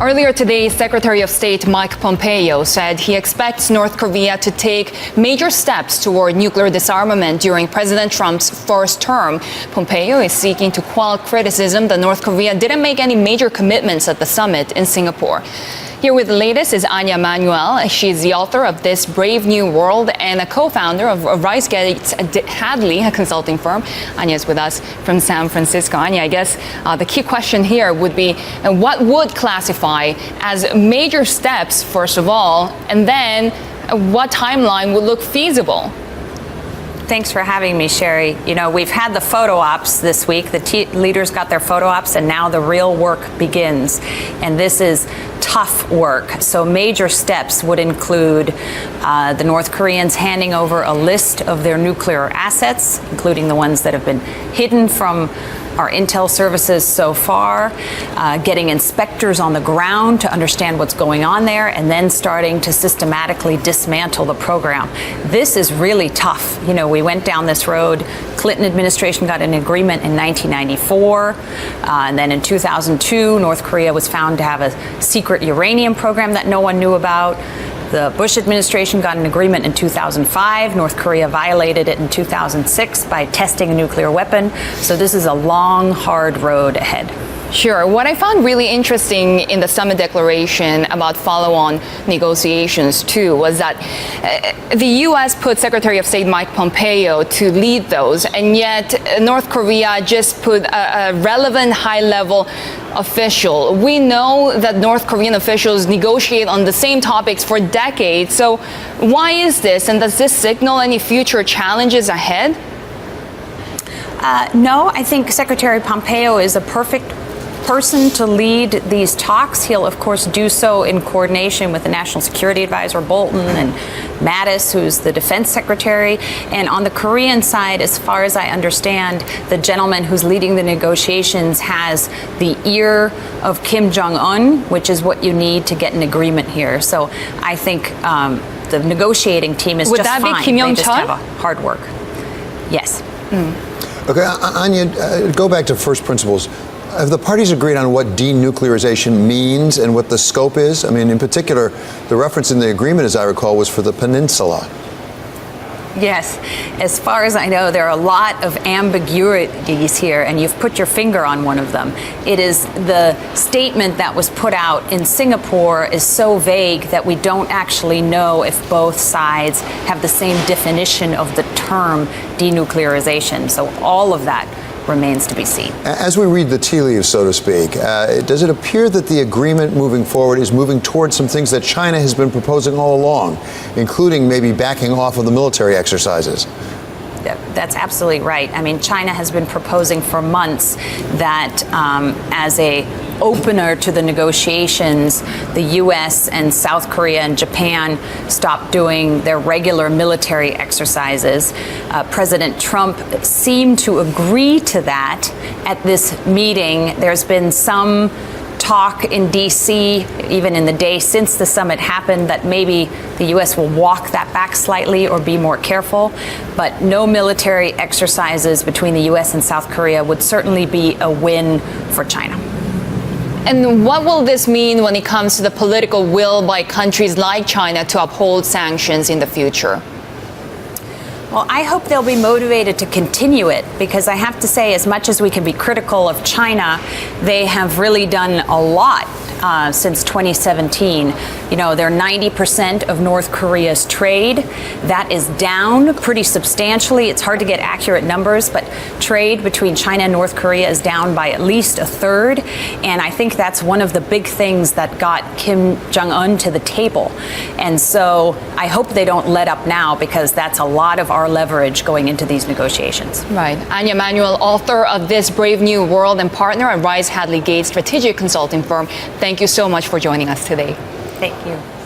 Earlier today, Secretary of State Mike Pompeo said he expects North Korea to take major steps toward nuclear disarmament during President Trump's first term. Pompeo is seeking to quell criticism that North Korea didn't make any major commitments at the summit in Singapore. Here with the latest is Anja Manuel. She's the author of This Brave New World and a co-founder of RiseGate's Hadley, a consulting firm. Anja is with us from San Francisco. Anja, I guess the key question here would be what would classify as major steps, first of all, and then what timeline would look feasible? Thanks for having me, Sherry. You know, we've had the photo ops this week. The leaders got their photo ops, and now the real work begins. And this is tough work. So major steps would include the North Koreans handing over a list of their nuclear assets, including the ones that have been hidden from our intel services so far, getting inspectors on the ground to understand what's going on there, and then starting to systematically dismantle the program. This is really tough. You know, we went down this road. Clinton administration got an agreement in 1994, and then in 2002, North Korea was found to have a secret uranium program that no one knew about. The Bush administration got an agreement in 2005. North Korea violated it in 2006 by testing a nuclear weapon. So this is a long, hard road ahead. Sure. What I found really interesting in the summit declaration about follow-on negotiations, too, was that the U.S. put Secretary of State Mike Pompeo to lead those, and yet North Korea just put a relevant high-level official. We know that North Korean officials negotiate on the same topics for decades. So why is this? And does this signal any future challenges ahead? No, I think Secretary Pompeo is a perfect person to lead these talks. He'll, of course, do so in coordination with the National Security Advisor Bolton and Mattis, who's the defense secretary. And on the Korean side, as far as I understand, the gentleman who's leading the negotiations has the ear of Kim Jong-un, which is what you need to get an agreement here. So I think the negotiating team is Would just that fine. Be Kim They just Yong-chul? have a hard work. Yes. Okay, Anja, go back to first principles. Have the parties agreed on what denuclearization means and what the scope is? I mean, in particular, the reference in the agreement, as I recall, was for the peninsula. Yes. As far as I know, there are a lot of ambiguities here, and you've put your finger on one of them. It is the statement that was put out in Singapore is so vague that we don't actually know if both sides have the same definition of the term denuclearization. So all of that remains to be seen. As we read the tea leaves, so to speak, does it appear that the agreement moving forward is moving towards some things that China has been proposing all along, including maybe backing off of the military exercises? That's absolutely right. I mean, China has been proposing for months that as a opener to the negotiations, the U.S. and South Korea and Japan stop doing their regular military exercises. President Trump seemed to agree to that at this meeting. There's been some talk in D.C., even in the day since the summit happened, that maybe the U.S. will walk that back slightly or be more careful. But no military exercises between the U.S. and South Korea would certainly be a win for China. And what will this mean when it comes to the political will by countries like China to uphold sanctions in the future? Well, I hope they'll be motivated to continue it, because I have to say, as much as we can be critical of China, they have really done a lot since 2017. You know, they're 90% of North Korea's trade. That is down pretty substantially. It's hard to get accurate numbers, but trade between China and North Korea is down by at least a third. And I think that's one of the big things that got Kim Jong-un to the table. And so I hope they don't let up now, because that's a lot of our leverage going into these negotiations. Right. Anja Manuel, author of This Brave New World and partner at RiseGate's strategic consulting firm. Thank you so much for joining us today. Thank you.